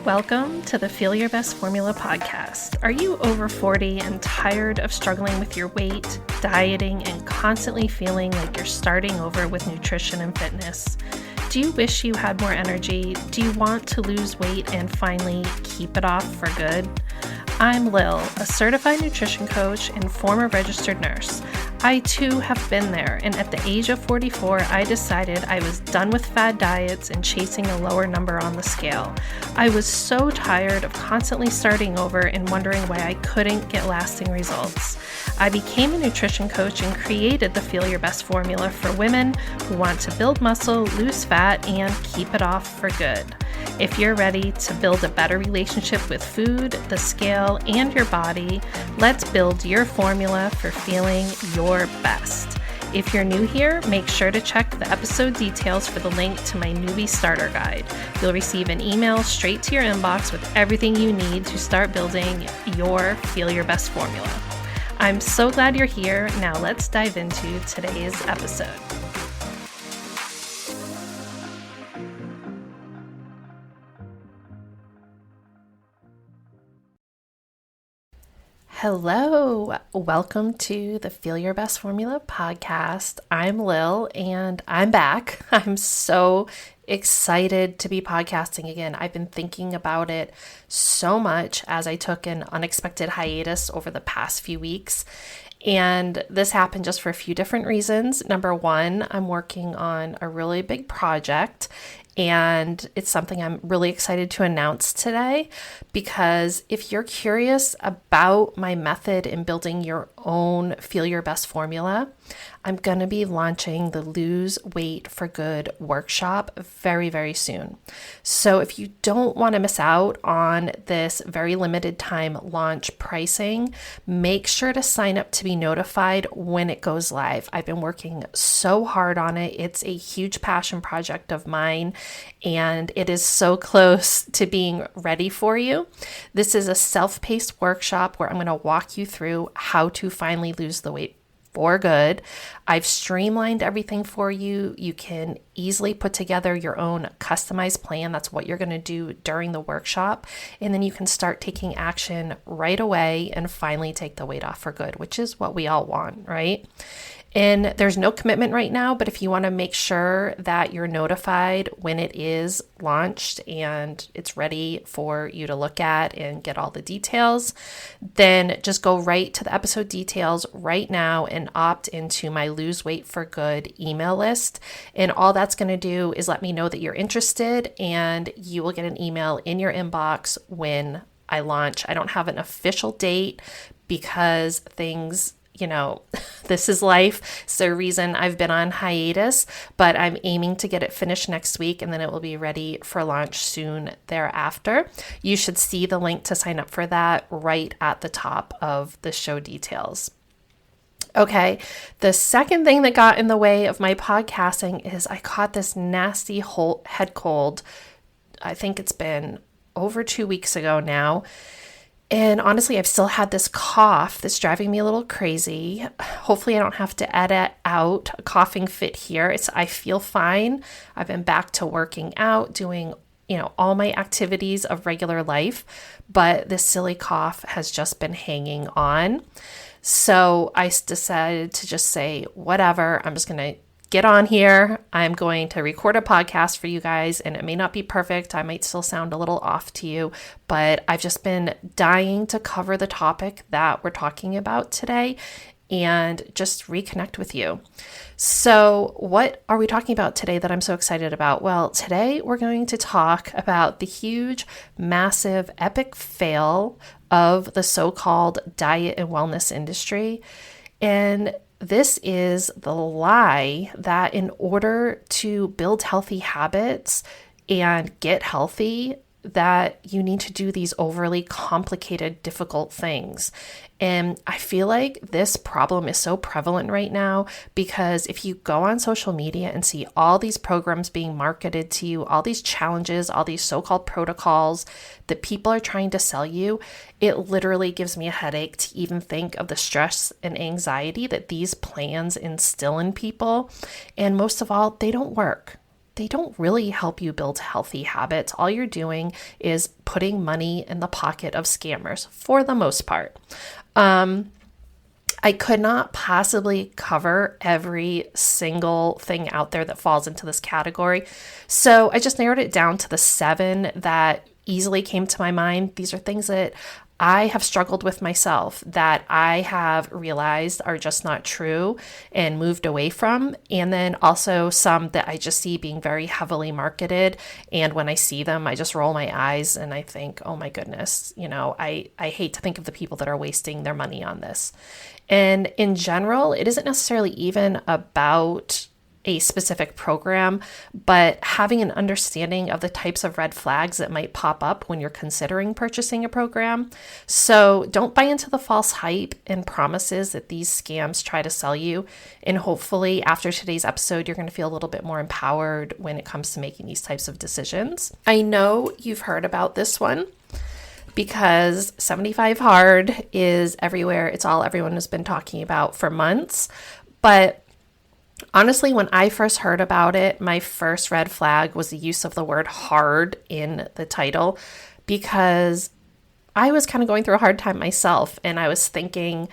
Welcome to the Feel Your Best Formula podcast. Are you over 40 and tired of struggling with your weight, dieting, and constantly feeling like you're starting over with nutrition and fitness? Do you wish you had more energy? Do you want to lose weight and finally keep it off for good? I'm Lil, a certified nutrition coach and former registered nurse. I too have been there, and at the age of 44, I decided I was done with fad diets and chasing a lower number on the scale. I was so tired of constantly starting over and wondering why I couldn't get lasting results. I became a nutrition coach and created the Feel Your Best formula for women who want to build muscle, lose fat, and keep it off for good. If you're ready to build a better relationship with food, the scale, and your body, let's build your formula for feeling your best. If you're new here, make sure to check the episode details for the link to my newbie starter guide. You'll receive an email straight to your inbox with everything you need to start building your Feel Your Best formula. I'm so glad you're here. Now let's dive into today's episode. Hello, welcome to the Feel Your Best Formula podcast. I'm Lil and I'm back. I'm so excited to be podcasting again. I've been thinking about it so much as I took an unexpected hiatus over the past few weeks. And this happened just for a few different reasons. Number one, I'm working on a really big project, and it's something I'm really excited to announce today, because if you're curious about my method in building your own Feel Your Best formula, I'm going to be launching the Lose Weight for Good workshop very, very soon. So if you don't want to miss out on this very limited time launch pricing, make sure to sign up to be notified when it goes live. I've been working so hard on it. It's a huge passion project of mine, and it is so close to being ready for you. This is a self-paced workshop where I'm going to walk you through how to finally lose the weight for good. I've streamlined everything for you. You can easily put together your own customized plan. That's what you're going to do during the workshop. And then you can start taking action right away and finally take the weight off for good, which is what we all want, right? And there's no commitment right now, but if you want to make sure that you're notified when it is launched and it's ready for you to look at and get all the details, then just go right to the episode details right now and opt into my Lose Weight for Good email list. And all that's going to do is let me know that you're interested, and you will get an email in your inbox when I launch. I don't have an official date because things, this is life. It's the reason I've been on hiatus, but I'm aiming to get it finished next week, and then it will be ready for launch soon thereafter. You should see the link to sign up for that right at the top of the show details. Okay, the second thing that got in the way of my podcasting is I caught this nasty head cold. I think it's been over 2 weeks ago now. And honestly, I've still had this cough that's driving me a little crazy. Hopefully I don't have to edit out a coughing fit here. I feel fine. I've been back to working out, doing, all my activities of regular life, but this silly cough has just been hanging on. So I decided to just say, whatever, I'm just going to get on here. I'm going to record a podcast for you guys, and it may not be perfect. I might still sound a little off to you, but I've just been dying to cover the topic that we're talking about today and just reconnect with you. So what are we talking about today that I'm so excited about? Well, today we're going to talk about the huge, massive, epic fail of the so-called diet and wellness industry. And this is the lie that in order to build healthy habits and get healthy, that you need to do these overly complicated, difficult things. And I feel like this problem is so prevalent right now because if you go on social media and see all these programs being marketed to you, all these challenges, all these so-called protocols that people are trying to sell you, it literally gives me a headache to even think of the stress and anxiety that these plans instill in people. And most of all, they don't work. They don't really help you build healthy habits. All you're doing is putting money in the pocket of scammers for the most part. I could not possibly cover every single thing out there that falls into this category. So I just narrowed it down to the 7 that easily came to my mind. These are things that I have struggled with myself, that I have realized are just not true and moved away from. And then also some that I just see being very heavily marketed. And when I see them, I just roll my eyes and I think, oh my goodness, I hate to think of the people that are wasting their money on this. And in general, it isn't necessarily even about a specific program, but having an understanding of the types of red flags that might pop up when you're considering purchasing a program. So don't buy into the false hype and promises that these scams try to sell you. And hopefully after today's episode, you're going to feel a little bit more empowered when it comes to making these types of decisions. I know you've heard about this one, because 75 Hard is everywhere. It's all everyone has been talking about for months. But honestly, when I first heard about it, my first red flag was the use of the word hard in the title, because I was kind of going through a hard time myself. And I was thinking,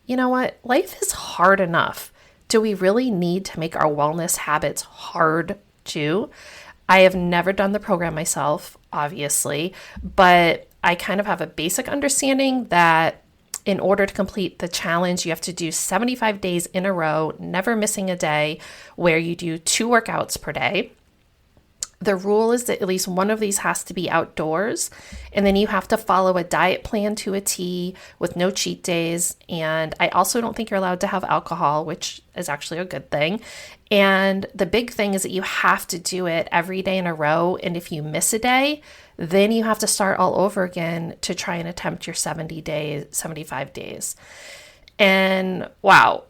you know what? Life is hard enough. Do we really need to make our wellness habits hard too? I have never done the program myself, obviously, but I kind of have a basic understanding that in order to complete the challenge, you have to do 75 days in a row, never missing a day, where you do 2 workouts per day. The rule is that at least one of these has to be outdoors, and then you have to follow a diet plan to a T with no cheat days. And I also don't think you're allowed to have alcohol, which is actually a good thing. And the big thing is that you have to do it every day in a row. And if you miss a day, then you have to start all over again to try and attempt your 75 days. And wow.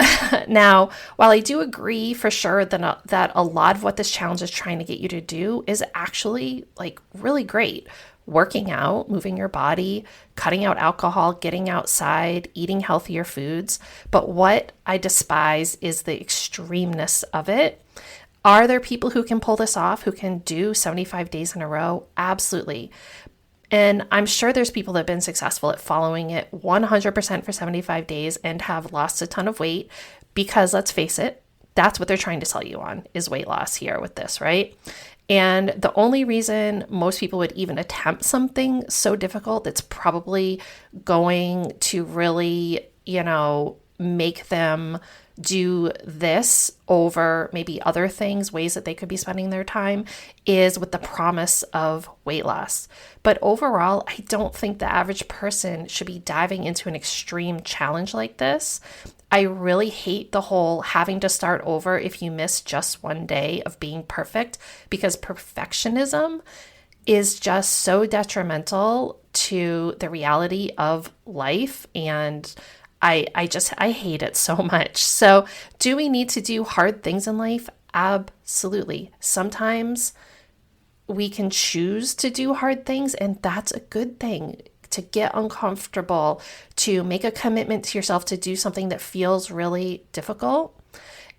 Now, while I do agree for sure that a lot of what this challenge is trying to get you to do is actually like really great. Working out, moving your body, cutting out alcohol, getting outside, eating healthier foods. But what I despise is the extremeness of it. Are there people who can pull this off, who can do 75 days in a row? Absolutely. And I'm sure there's people that have been successful at following it 100% for 75 days and have lost a ton of weight, because let's face it, that's what they're trying to sell you on, is weight loss here with this, right? And the only reason most people would even attempt something so difficult that's probably going to really, make them do this over maybe other things, ways that they could be spending their time, is with the promise of weight loss. But overall, I don't think the average person should be diving into an extreme challenge like this. I really hate the whole having to start over if you miss just one day of being perfect, because perfectionism is just so detrimental to the reality of life. And I hate it so much. So do we need to do hard things in life? Absolutely. Sometimes we can choose to do hard things, and that's a good thing. To get uncomfortable, to make a commitment to yourself to do something that feels really difficult.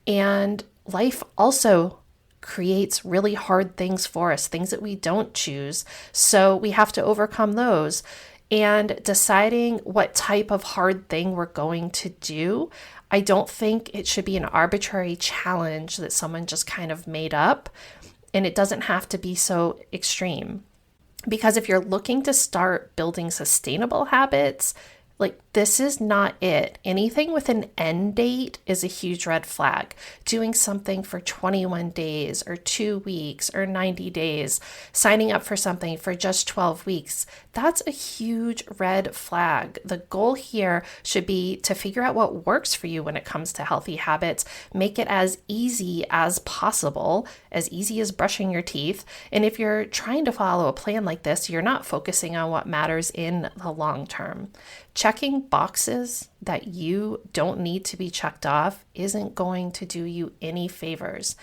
And life also creates really hard things for us, things that we don't choose. So we have to overcome those. And deciding what type of hard thing we're going to do, I don't think it should be an arbitrary challenge that someone just kind of made up. And it doesn't have to be so extreme. Because if you're looking to start building sustainable habits, Like, this is not it. Anything with an end date is a huge red flag. Doing something for 21 days or 2 weeks or 90 days, signing up for something for just 12 weeks, that's a huge red flag. The goal here should be to figure out what works for you when it comes to healthy habits, make it as easy as possible, as easy as brushing your teeth. And if you're trying to follow a plan like this, you're not focusing on what matters in the long term. Checking boxes that you don't need to be checked off isn't going to do you any favors.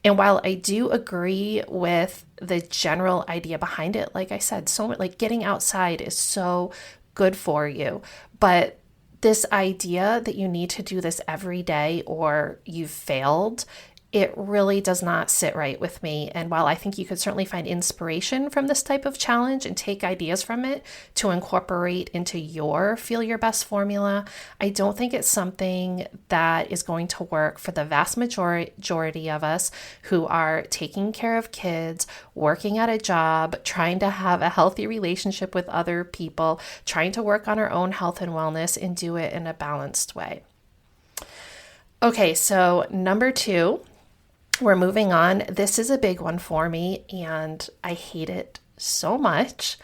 And while I do agree with the general idea behind it, like I said, so much, like getting outside is so good for you. But this idea that you need to do this every day or you've failed, it really does not sit right with me. And while I think you could certainly find inspiration from this type of challenge and take ideas from it to incorporate into your Feel Your Best formula, I don't think it's something that is going to work for the vast majority of us who are taking care of kids, working at a job, trying to have a healthy relationship with other people, trying to work on our own health and wellness and do it in a balanced way. Okay, so number 2. We're moving on. This is a big one for me, and I hate it so much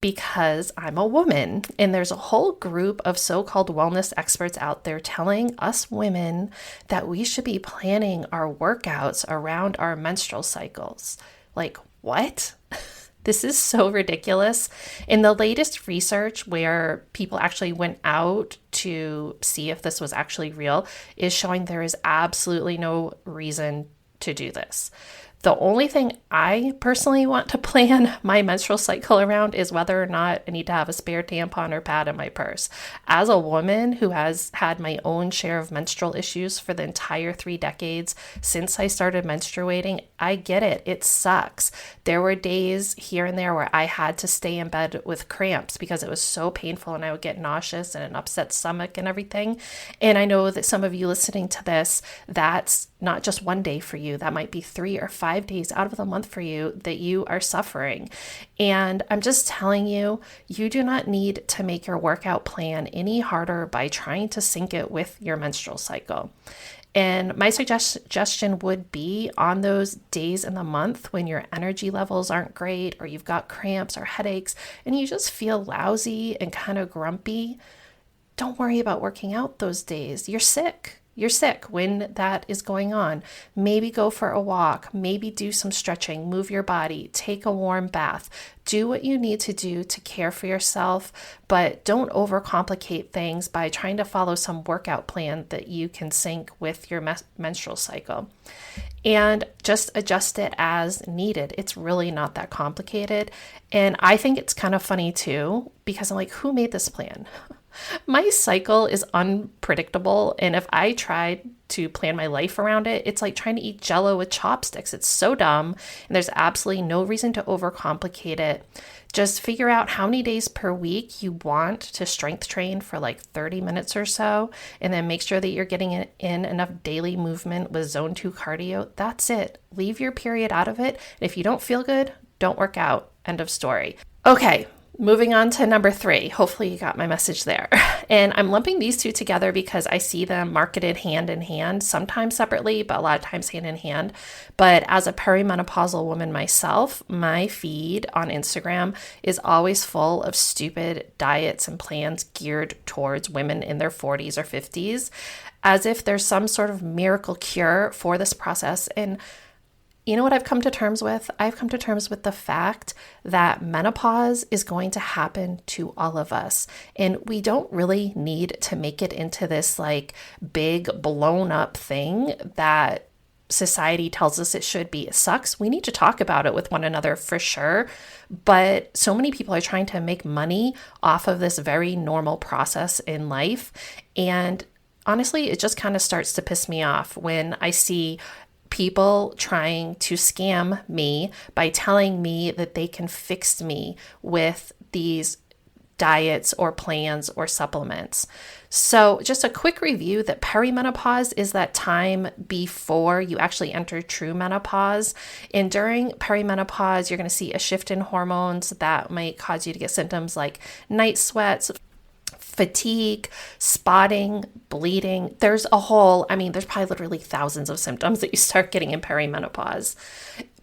because I'm a woman, and there's a whole group of so-called wellness experts out there telling us women that we should be planning our workouts around our menstrual cycles. Like, what? This is so ridiculous. In the latest research where people actually went out to see if this was actually real is showing there is absolutely no reason to do this. The only thing I personally want to plan my menstrual cycle around is whether or not I need to have a spare tampon or pad in my purse. As a woman who has had my own share of menstrual issues for the entire 3 decades since I started menstruating, I get it. It sucks. There were days here and there where I had to stay in bed with cramps because it was so painful and I would get nauseous and an upset stomach and everything. And I know that some of you listening to this, that's not just one day for you. That might be 3 or 5 days out of the month for you that you are suffering. And I'm just telling you, you do not need to make your workout plan any harder by trying to sync it with your menstrual cycle. And my suggestion would be on those days in the month when your energy levels aren't great or you've got cramps or headaches and you just feel lousy and kind of grumpy, don't worry about working out those days. You're sick. You're sick when that is going on. Maybe go for a walk, maybe do some stretching, move your body, take a warm bath, do what you need to do to care for yourself, but don't overcomplicate things by trying to follow some workout plan that you can sync with your menstrual cycle. And just adjust it as needed. It's really not that complicated. And I think it's kind of funny too, because I'm like, who made this plan? My cycle is unpredictable, and if I try to plan my life around it, it's like trying to eat Jell-O with chopsticks. It's so dumb, and there's absolutely no reason to overcomplicate it. Just figure out how many days per week you want to strength train for like 30 minutes or so, and then make sure that you're getting in enough daily movement with zone 2 cardio. That's it. Leave your period out of it. And if you don't feel good, don't work out. End of story. Okay. Moving on to number 3. Hopefully you got my message there. And I'm lumping these two together because I see them marketed hand in hand, sometimes separately, but a lot of times hand in hand. But as a perimenopausal woman myself, my feed on Instagram is always full of stupid diets and plans geared towards women in their 40s or 50s, as if there's some sort of miracle cure for this process. And you know what I've come to terms with? I've come to terms with the fact that menopause is going to happen to all of us. And we don't really need to make it into this like big blown up thing that society tells us it should be. It sucks. We need to talk about it with one another for sure. But so many people are trying to make money off of this very normal process in life. And honestly, it just kind of starts to piss me off when I see people trying to scam me by telling me that they can fix me with these diets or plans or supplements. So just a quick review that perimenopause is that time before you actually enter true menopause. And during perimenopause, you're going to see a shift in hormones that might cause you to get symptoms like night sweats, fatigue, spotting, bleeding. There's probably literally thousands of symptoms that you start getting in perimenopause.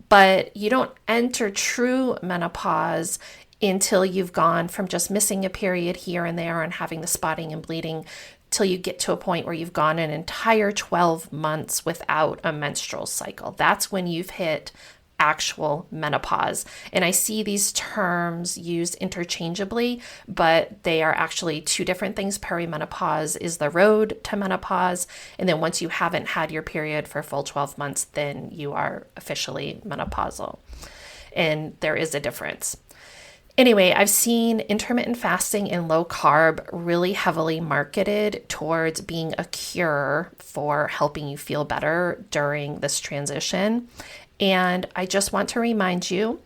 But you don't enter true menopause until you've gone from just missing a period here and there and having the spotting and bleeding till you get to a point where you've gone an entire 12 months without a menstrual cycle. That's when you've hit actual menopause. And I see these terms used interchangeably, but they are actually two different things. Perimenopause is the road to menopause. And then once you haven't had your period for a full 12 months, then you are officially menopausal. And there is a difference. Anyway, I've seen intermittent fasting and low carb really heavily marketed towards being a cure for helping you feel better during this transition. And I just want to remind you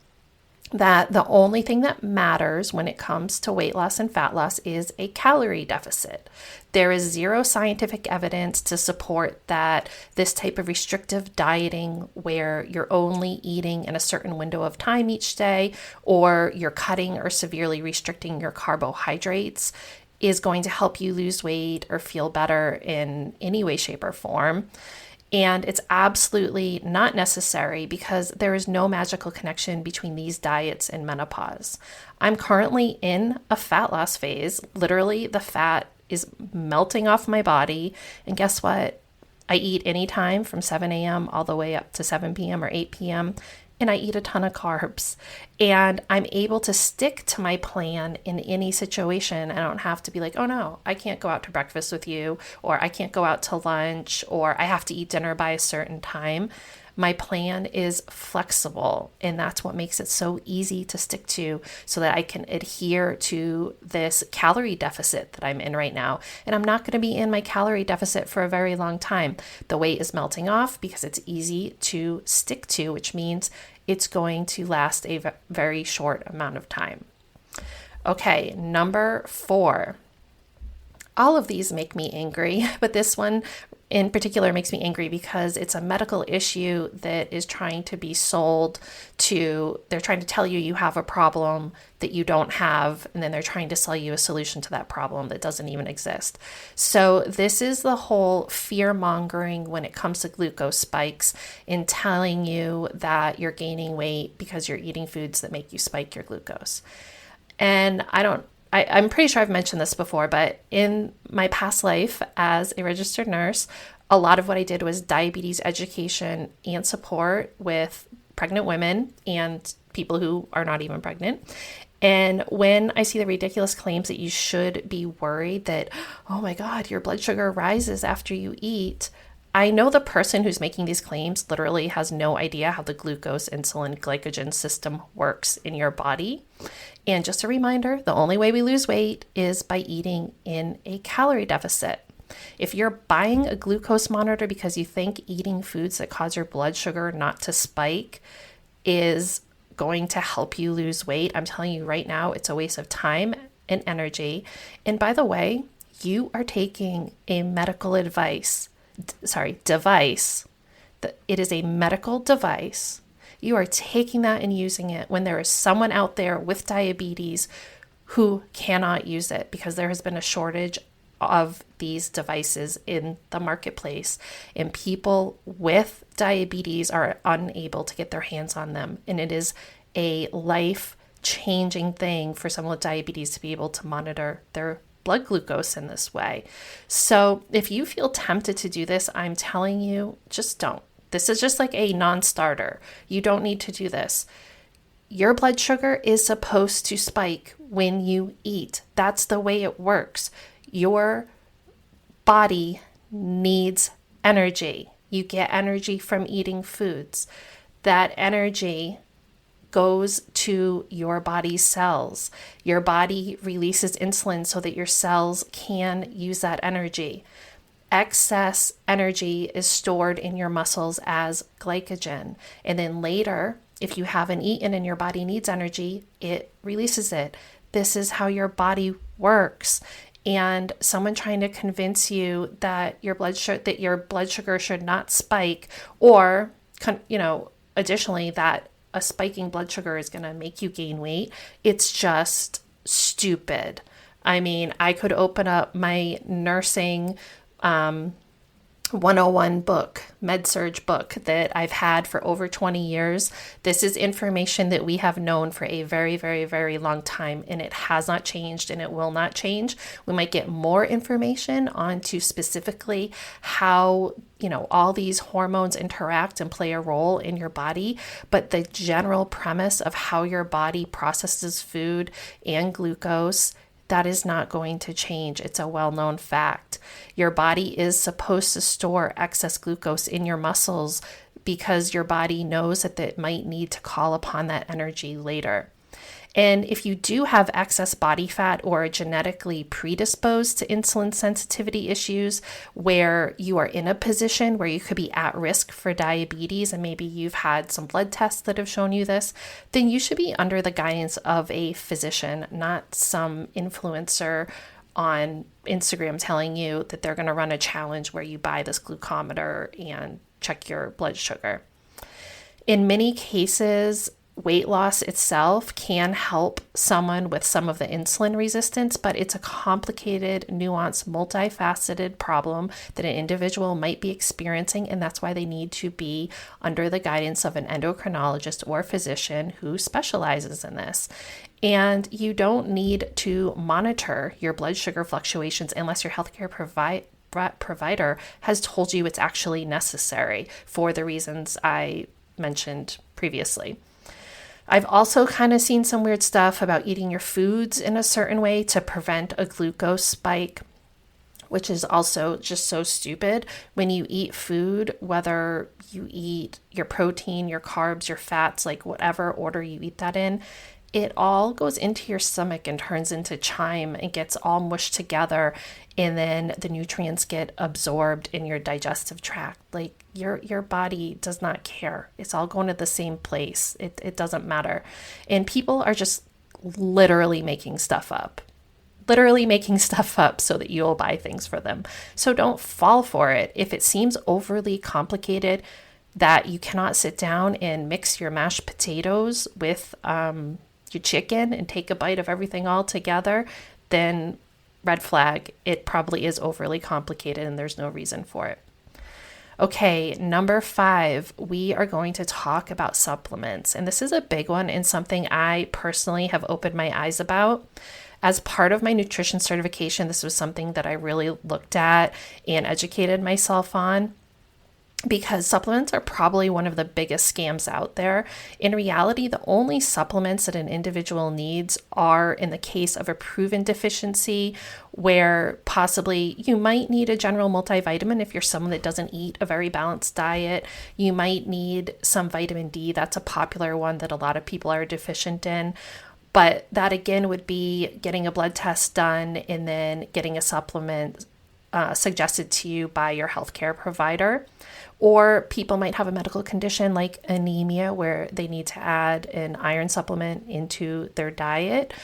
that the only thing that matters when it comes to weight loss and fat loss is a calorie deficit. There is zero scientific evidence to support that this type of restrictive dieting, where you're only eating in a certain window of time each day, or you're cutting or severely restricting your carbohydrates, is going to help you lose weight or feel better in any way, shape, or form. And it's absolutely not necessary because there is no magical connection between these diets and menopause. I'm currently in a fat loss phase. Literally, the fat is melting off my body. And guess what? I eat anytime from 7 a.m. all the way up to 7 p.m. or 8 p.m. And I eat a ton of carbs. And I'm able to stick to my plan in any situation. I don't have to be like, oh no, I can't go out to breakfast with you, or I can't go out to lunch, or I have to eat dinner by a certain time. My plan is flexible, and that's what makes it so easy to stick to, so that I can adhere to this calorie deficit that I'm in right now. And I'm not going to be in my calorie deficit for a very long time. The weight is melting off because it's easy to stick to, which means it's going to last a very short amount of time. Okay, number 4. All of these make me angry, but this one in particular makes me angry because it's a medical issue that is trying to be sold to. They're trying to tell you you have a problem that you don't have, and then they're trying to sell you a solution to that problem that doesn't even exist. So this is the whole fear mongering when it comes to glucose spikes, in telling you that you're gaining weight because you're eating foods that make you spike your glucose. And I'm pretty sure I've mentioned this before, but in my past life as a registered nurse, a lot of what I did was diabetes education and support with pregnant women and people who are not even pregnant. And when I see the ridiculous claims that you should be worried that, oh my God, your blood sugar rises after you eat, I know the person who's making these claims literally has no idea how the glucose, insulin, glycogen system works in your body. And just a reminder, the only way we lose weight is by eating in a calorie deficit. If you're buying a glucose monitor because you think eating foods that cause your blood sugar not to spike is going to help you lose weight, I'm telling you right now, it's a waste of time and energy. And by the way, you are taking a medical device. It is a medical device. You are taking that and using it when there is someone out there with diabetes who cannot use it because there has been a shortage of these devices in the marketplace, and people with diabetes are unable to get their hands on them. And it is a life-changing thing for someone with diabetes to be able to monitor their blood glucose in this way. So if you feel tempted to do this, I'm telling you, just don't. This is just like a non-starter. You don't need to do this. Your blood sugar is supposed to spike when you eat. That's the way it works. Your body needs energy. You get energy from eating foods. That energy goes to your body's cells. Your body releases insulin so that your cells can use that energy. Excess energy is stored in your muscles as glycogen. And then later, if you haven't eaten and your body needs energy, it releases it. This is how your body works. And someone trying to convince you that your blood sugar should not spike, or additionally that a spiking blood sugar is going to make you gain weight, it's just stupid. I mean, I could open up my nursing 101 book, MedSurge book that I've had for over 20 years. This is information that we have known for a very, very, very long time, and it has not changed and it will not change. We might get more information onto specifically how, all these hormones interact and play a role in your body, but the general premise of how your body processes food and glucose, that is not going to change. It's a well-known fact. Your body is supposed to store excess glucose in your muscles because your body knows that it might need to call upon that energy later. And if you do have excess body fat or are genetically predisposed to insulin sensitivity issues, where you are in a position where you could be at risk for diabetes, and maybe you've had some blood tests that have shown you this, then you should be under the guidance of a physician, not some influencer on Instagram telling you that they're going to run a challenge where you buy this glucometer and check your blood sugar. In many cases, weight loss itself can help someone with some of the insulin resistance, but it's a complicated, nuanced, multifaceted problem that an individual might be experiencing, and that's why they need to be under the guidance of an endocrinologist or physician who specializes in this. And you don't need to monitor your blood sugar fluctuations unless your healthcare provider has told you it's actually necessary for the reasons I mentioned previously. I've also kind of seen some weird stuff about eating your foods in a certain way to prevent a glucose spike, which is also just so stupid. When you eat food, whether you eat your protein, your carbs, your fats, like whatever order you eat that in, it all goes into your stomach and turns into chyme and gets all mushed together, and then the nutrients get absorbed in your digestive tract. Like your body does not care. It's all going to the same place. It doesn't matter. And people are just literally making stuff up so that you'll buy things for them. So don't fall for it. If it seems overly complicated that you cannot sit down and mix your mashed potatoes with your chicken and take a bite of everything all together, then red flag. It probably is overly complicated and there's no reason for it. Okay, number 5, we are going to talk about supplements. And this is a big one and something I personally have opened my eyes about. As part of my nutrition certification, this was something that I really looked at and educated myself on, because supplements are probably one of the biggest scams out there. In reality, the only supplements that an individual needs are in the case of a proven deficiency, where possibly you might need a general multivitamin if you're someone that doesn't eat a very balanced diet. You might need some vitamin D. That's a popular one that a lot of people are deficient in. But that again would be getting a blood test done and then getting a supplement suggested to you by your healthcare provider. Or people might have a medical condition like anemia where they need to add an iron supplement into their diet.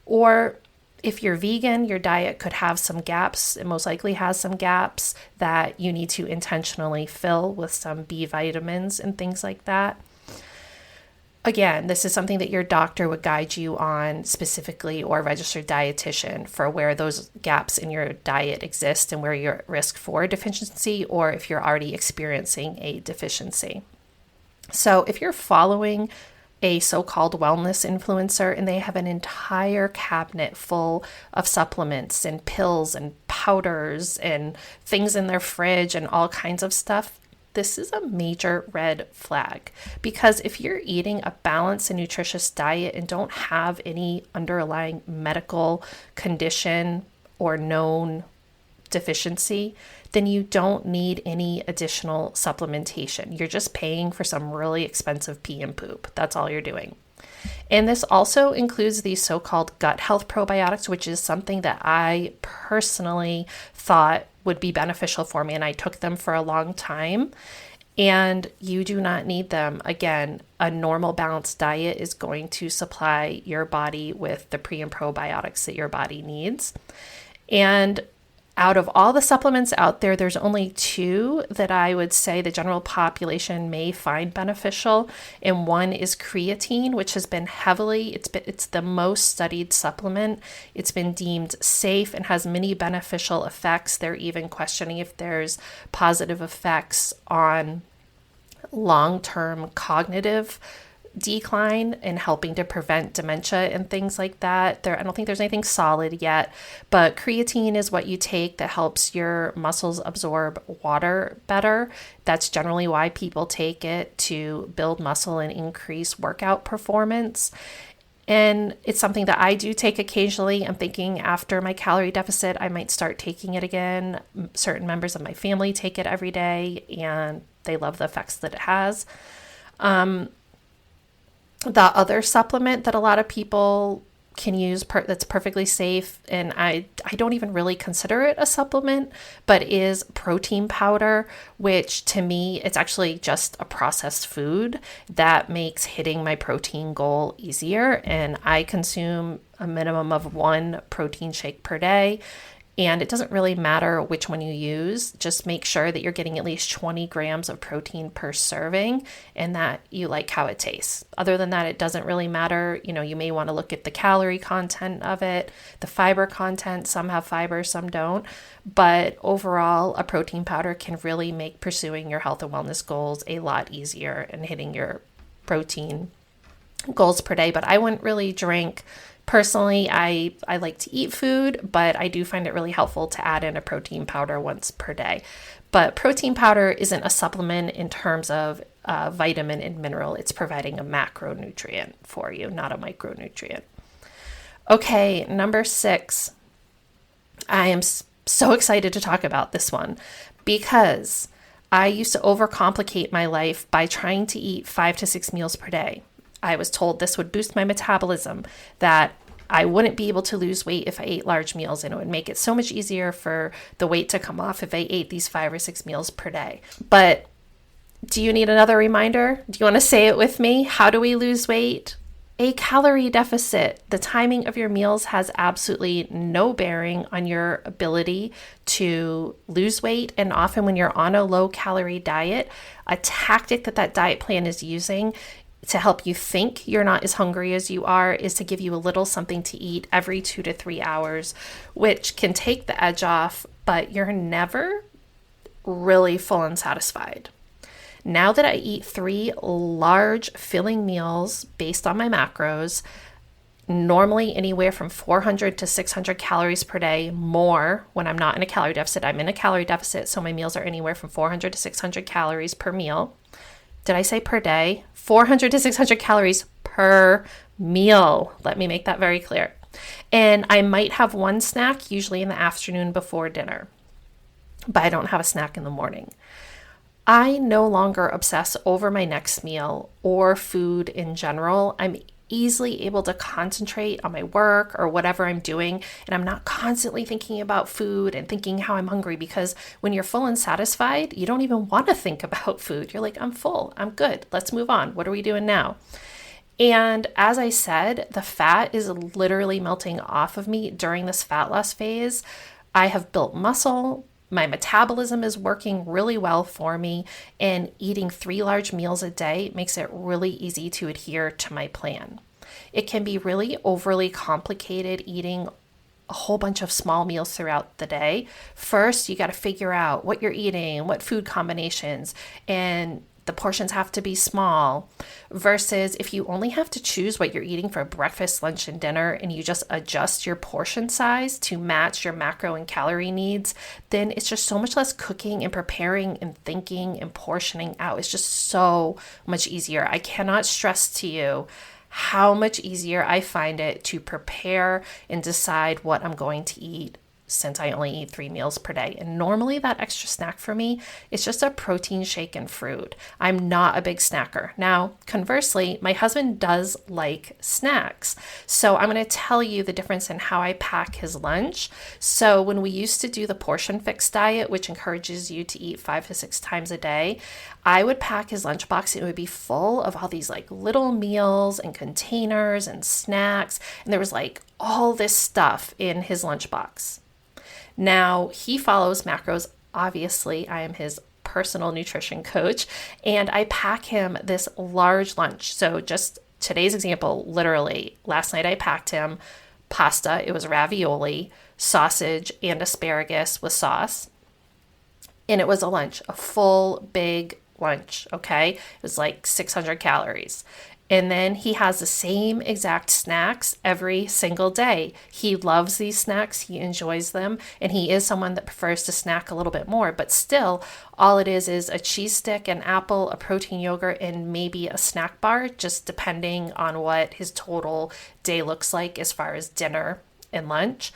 Or if you're vegan, your diet could have some gaps. It most likely has some gaps that you need to intentionally fill with some B vitamins and things like that. Again, this is something that your doctor would guide you on specifically, or a registered dietitian, for where those gaps in your diet exist and where you're at risk for a deficiency, or if you're already experiencing a deficiency. So if you're following a so-called wellness influencer and they have an entire cabinet full of supplements and pills and powders and things in their fridge and all kinds of stuff, this is a major red flag. Because if you're eating a balanced and nutritious diet and don't have any underlying medical condition or known deficiency, then you don't need any additional supplementation. You're just paying for some really expensive pee and poop. That's all you're doing. And this also includes these so-called gut health probiotics, which is something that I personally thought would be beneficial for me, and I took them for a long time. And you do not need them. Again, a normal balanced diet is going to supply your body with the pre and probiotics that your body needs. And Out of all the supplements out there, there's only two that I would say the general population may find beneficial. And one is creatine, which has been it's the most studied supplement. It's been deemed safe and has many beneficial effects. They're even questioning if there's positive effects on long-term cognitive decline and helping to prevent dementia and things like that. I don't think there's anything solid yet, but creatine is what you take that helps your muscles absorb water better. That's generally why people take it, to build muscle and increase workout performance. And it's something that I do take occasionally. I'm thinking after my calorie deficit, I might start taking it again. Certain members of my family take it every day and they love the effects that it has. The other supplement that a lot of people can use that's perfectly safe, and I don't even really consider it a supplement, but is protein powder, which to me, it's actually just a processed food that makes hitting my protein goal easier. And I consume a minimum of one protein shake per day. And it doesn't really matter which one you use. Just make sure that you're getting at least 20 grams of protein per serving and that you like how it tastes. Other than that, it doesn't really matter. You may want to look at the calorie content of it, the fiber content. Some have fiber, some don't. But overall, a protein powder can really make pursuing your health and wellness goals a lot easier and hitting your protein goals per day. But I wouldn't really drink. Personally, I like to eat food, but I do find it really helpful to add in a protein powder once per day. But protein powder isn't a supplement in terms of vitamin and mineral. It's providing a macronutrient for you, not a micronutrient. Okay, number 6. I am so excited to talk about this one because I used to overcomplicate my life by trying to eat 5 to 6 meals per day. I was told this would boost my metabolism, that I wouldn't be able to lose weight if I ate large meals, and it would make it so much easier for the weight to come off if I ate these 5 or 6 meals per day. But do you need another reminder? Do you want to say it with me? How do we lose weight? A calorie deficit. The timing of your meals has absolutely no bearing on your ability to lose weight. And often when you're on a low calorie diet, a tactic that diet plan is using to help you think you're not as hungry as you are is to give you a little something to eat every 2 to 3 hours, which can take the edge off, but you're never really full and satisfied. Now that I eat 3 large filling meals based on my macros, normally anywhere from 400 to 600 calories per day more when I'm not in a calorie deficit. I'm in a calorie deficit, so my meals are anywhere from 400 to 600 calories per meal. Did I say per day? 400 to 600 calories per meal. Let me make that very clear. And I might have one snack, usually in the afternoon before dinner, but I don't have a snack in the morning. I no longer obsess over my next meal or food in general. I'm easily able to concentrate on my work or whatever I'm doing, and I'm not constantly thinking about food and thinking how I'm hungry, because when you're full and satisfied, you don't even want to think about food. You're like, I'm full, I'm good, let's move on. What are we doing now? And as I said, the fat is literally melting off of me during this fat loss phase. I have built muscle. My metabolism is working really well for me, and eating 3 large meals a day makes it really easy to adhere to my plan. It can be really overly complicated eating a whole bunch of small meals throughout the day. First, you got to figure out what you're eating, what food combinations, and the portions have to be small, versus if you only have to choose what you're eating for breakfast, lunch, and dinner, and you just adjust your portion size to match your macro and calorie needs, then it's just so much less cooking and preparing and thinking and portioning out. It's just so much easier. I cannot stress to you how much easier I find it to prepare and decide what I'm going to eat, since I only eat 3 meals per day. And normally that extra snack for me is just a protein shake and fruit. I'm not a big snacker. Now, conversely, my husband does like snacks. So I'm going to tell you the difference in how I pack his lunch. So when we used to do the portion fix diet, which encourages you to eat 5 to 6 times a day, I would pack his lunchbox. It would be full of all these like little meals and containers and snacks. And there was like all this stuff in his lunchbox. Now, he follows macros. Obviously, I am his personal nutrition coach, and I pack him this large lunch. So just today's example, literally, last night I packed him pasta. It was ravioli, sausage, and asparagus with sauce. And it was a lunch, a full big lunch, okay? It was like 600 calories. And then he has the same exact snacks every single day. He loves these snacks. He enjoys them. And he is someone that prefers to snack a little bit more. But still, all it is a cheese stick, an apple, a protein yogurt, and maybe a snack bar, just depending on what his total day looks like as far as dinner and lunch.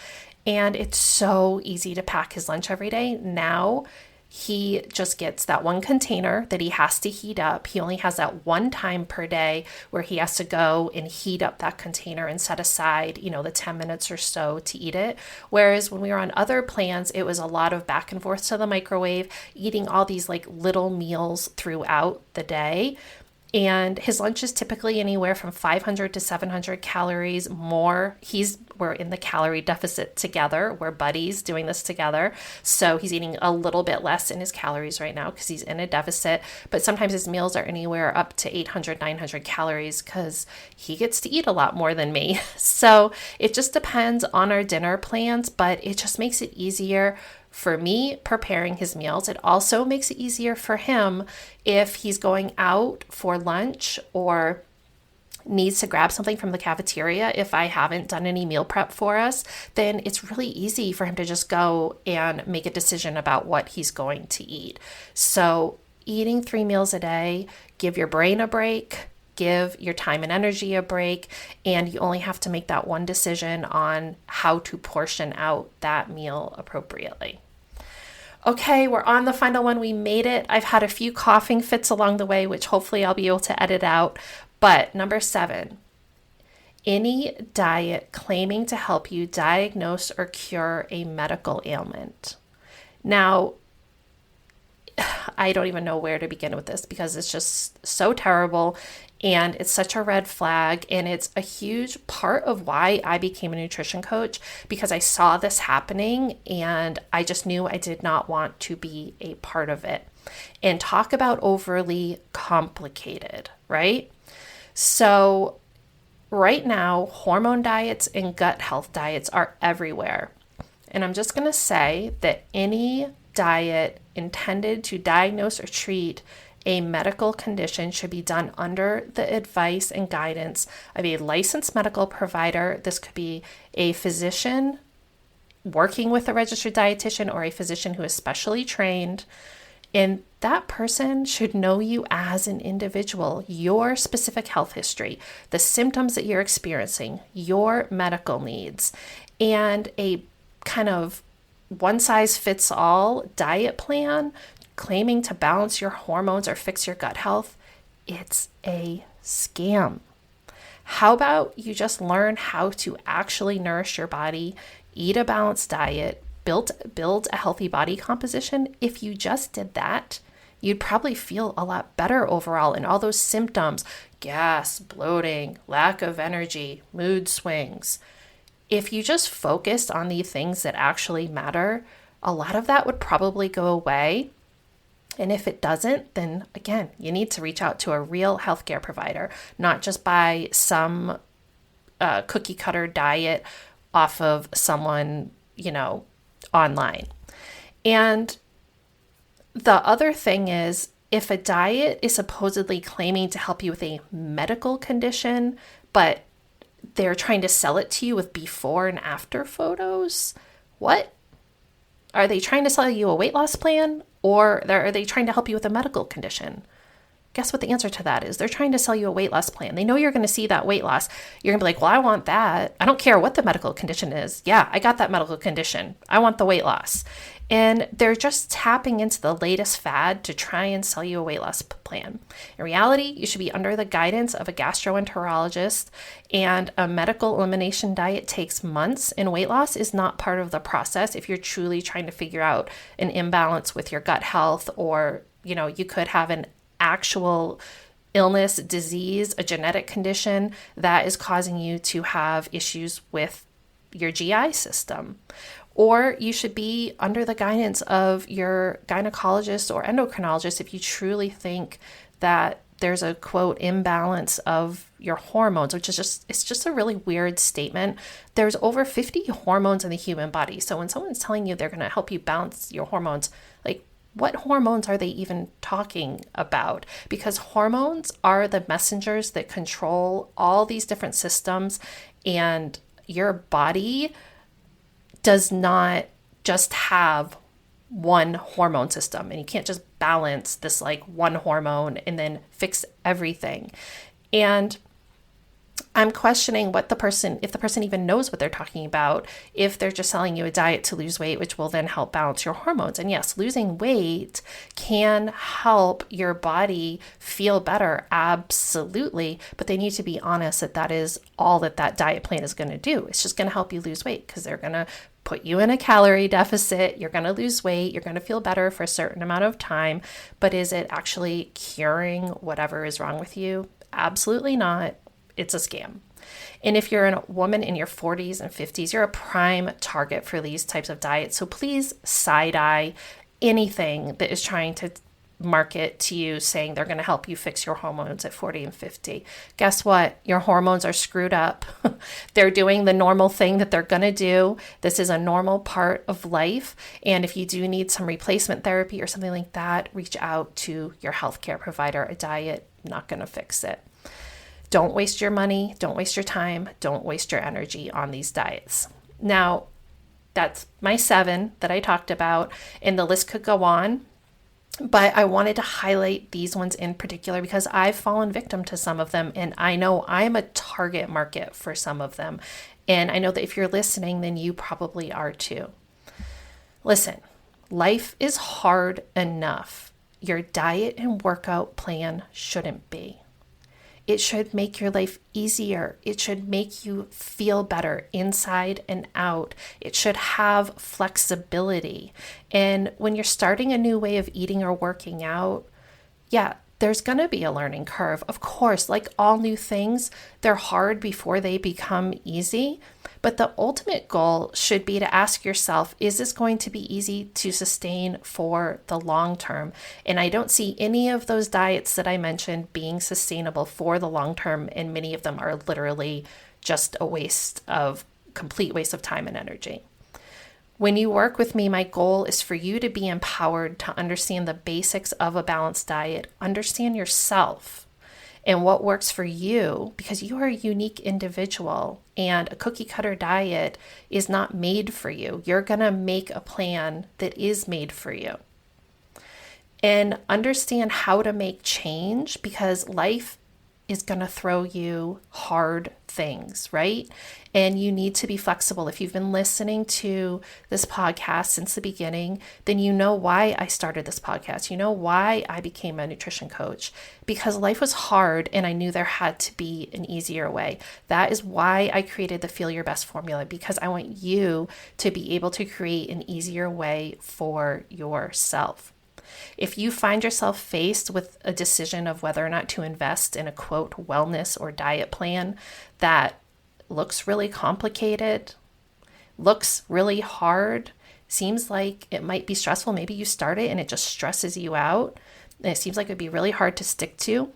And it's so easy to pack his lunch every day. Now, he just gets that one container that he has to heat up. He only has that one time per day where he has to go and heat up that container and set aside, the 10 minutes or so to eat it. Whereas when we were on other plans, it was a lot of back and forth to the microwave, eating all these like little meals throughout the day. And his lunch is typically anywhere from 500 to 700 calories more. We're in the calorie deficit together. We're buddies doing this together. So he's eating a little bit less in his calories right now because he's in a deficit. But sometimes his meals are anywhere up to 800, 900 calories because he gets to eat a lot more than me. So it just depends on our dinner plans, but it just makes it easier for me preparing his meals. It also makes it easier for him if he's going out for lunch or needs to grab something from the cafeteria. If I haven't done any meal prep for us, then it's really easy for him to just go and make a decision about what he's going to eat. So eating 3 meals a day, give your brain a break, give your time and energy a break, and you only have to make that one decision on how to portion out that meal appropriately. Okay, we're on the final one. We made it. I've had a few coughing fits along the way, which hopefully I'll be able to edit out. But number 7, any diet claiming to help you diagnose or cure a medical ailment. Now, I don't even know where to begin with this because it's just so terrible and it's such a red flag, and it's a huge part of why I became a nutrition coach, because I saw this happening and I just knew I did not want to be a part of it. And talk about overly complicated, right? So right now, hormone diets and gut health diets are everywhere. And I'm just going to say that any diet intended to diagnose or treat a medical condition should be done under the advice and guidance of a licensed medical provider. This could be a physician working with a registered dietitian or a physician who is specially trained. And that person should know you as an individual, your specific health history, the symptoms that you're experiencing, your medical needs, and a kind of one-size-fits-all diet plan claiming to balance your hormones or fix your gut health. It's a scam. How about you just learn how to actually nourish your body, eat a balanced diet, build a healthy body composition? If you just did that, you'd probably feel a lot better overall. And all those symptoms, gas, bloating, lack of energy, mood swings, if you just focused on the things that actually matter, a lot of that would probably go away. And if it doesn't, then again, you need to reach out to a real healthcare provider, not just buy some cookie cutter diet off of someone, online. And the other thing is, if a diet is supposedly claiming to help you with a medical condition, but they're trying to sell it to you with before and after photos, what? Are they trying to sell you a weight loss plan, or are they trying to help you with a medical condition? Guess what the answer to that is? They're trying to sell you a weight loss plan. They know you're going to see that weight loss. You're going to be like, well, I want that. I don't care what the medical condition is. Yeah, I got that medical condition. I want the weight loss. And they're just tapping into the latest fad to try and sell you a weight loss plan. In reality, you should be under the guidance of a gastroenterologist, and a medical elimination diet takes months, and weight loss is not part of the process if you're truly trying to figure out an imbalance with your gut health, or, you could have an actual illness, disease, a genetic condition that is causing you to have issues with your GI system. Or you should be under the guidance of your gynecologist or endocrinologist if you truly think that there's a quote imbalance of your hormones, which is it's just a really weird statement. There's over 50 hormones in the human body. So when someone's telling you they're going to help you balance your hormones, like what hormones are they even talking about? Because hormones are the messengers that control all these different systems, and your body does not just have one hormone system, and you can't just balance this like one hormone and then fix everything. And I'm questioning if the person even knows what they're talking about, if they're just selling you a diet to lose weight, which will then help balance your hormones. And yes, losing weight can help your body feel better, absolutely. But they need to be honest that is all that diet plan is going to do. It's just going to help you lose weight because they're going to put you in a calorie deficit. You're going to lose weight. You're going to feel better for a certain amount of time. But is it actually curing whatever is wrong with you? Absolutely not. It's a scam. And if you're a woman in your 40s and 50s, you're a prime target for these types of diets. So please side-eye anything that is trying to market to you saying they're going to help you fix your hormones at 40 and 50. Guess what? Your hormones are screwed up. They're doing the normal thing that they're going to do. This is a normal part of life. And if you do need some replacement therapy or something like that, reach out to your healthcare provider. A diet not going to fix it. Don't waste your money, don't waste your time, don't waste your energy on these diets. Now, that's my 7 that I talked about, and the list could go on, but I wanted to highlight these ones in particular because I've fallen victim to some of them, and I know I'm a target market for some of them. And I know that if you're listening, then you probably are too. Listen, life is hard enough. Your diet and workout plan shouldn't be. It should make your life easier. It should make you feel better inside and out. It should have flexibility. And when you're starting a new way of eating or working out, yeah, there's going to be a learning curve. Of course, like all new things, they're hard before they become easy. But the ultimate goal should be to ask yourself, is this going to be easy to sustain for the long term? And I don't see any of those diets that I mentioned being sustainable for the long term. And many of them are literally just complete waste of time and energy. When you work with me, my goal is for you to be empowered to understand the basics of a balanced diet, understand yourself and what works for you, because you are a unique individual and a cookie cutter diet is not made for you. You're going to make a plan that is made for you. And understand how to make change, because life is going to throw you hard things, right? And you need to be flexible. If you've been listening to this podcast since the beginning, then you know why I started this podcast. You know why I became a nutrition coach, because life was hard and I knew there had to be an easier way. That is why I created the Feel Your Best formula, because I want you to be able to create an easier way for yourself. If you find yourself faced with a decision of whether or not to invest in a quote wellness or diet plan that looks really complicated, looks really hard, seems like it might be stressful, maybe you start it and it just stresses you out, and it seems like it'd be really hard to stick to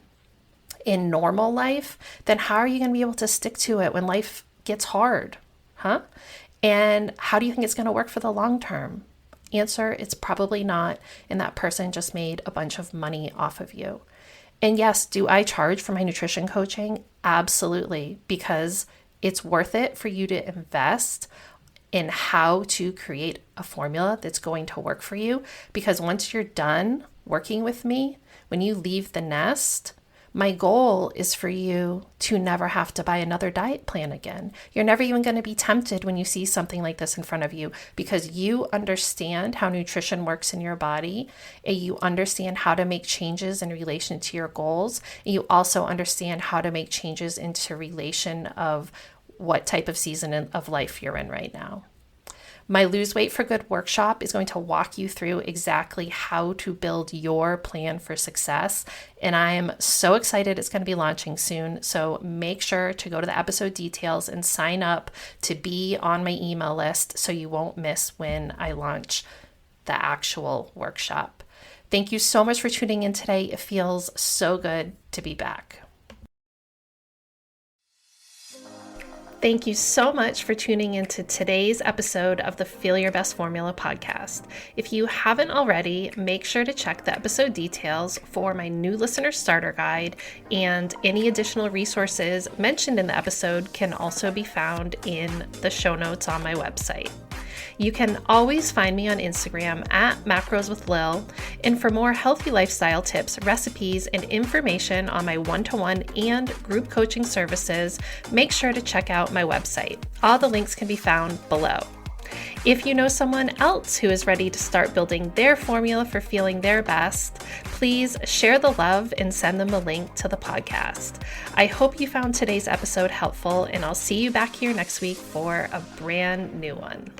in normal life, then how are you going to be able to stick to it when life gets hard? And how do you think it's going to work for the long term? Answer, it's probably not, and that person just made a bunch of money off of you. And yes, do I charge for my nutrition coaching? Absolutely, because it's worth it for you to invest in how to create a formula that's going to work for you. Because once you're done working with me, when you leave the nest, my goal is for you to never have to buy another diet plan again. You're never even going to be tempted when you see something like this in front of you, because you understand how nutrition works in your body, and you understand how to make changes in relation to your goals. And you also understand how to make changes into relation of what type of season of life you're in right now. My Lose Weight for Good workshop is going to walk you through exactly how to build your plan for success. And I am so excited it's going to be launching soon. So make sure to go to the episode details and sign up to be on my email list so you won't miss when I launch the actual workshop. Thank you so much for tuning in today. It feels so good to be back. Thank you so much for tuning into today's episode of the Feel Your Best Formula podcast. If you haven't already, make sure to check the episode details for my new listener starter guide, and any additional resources mentioned in the episode can also be found in the show notes on my website. You can always find me on Instagram at Macros with Lil, and for more healthy lifestyle tips, recipes, and information on my one-to-one and group coaching services, make sure to check out my website. All the links can be found below. If you know someone else who is ready to start building their formula for feeling their best, please share the love and send them a link to the podcast. I hope you found today's episode helpful, and I'll see you back here next week for a brand new one.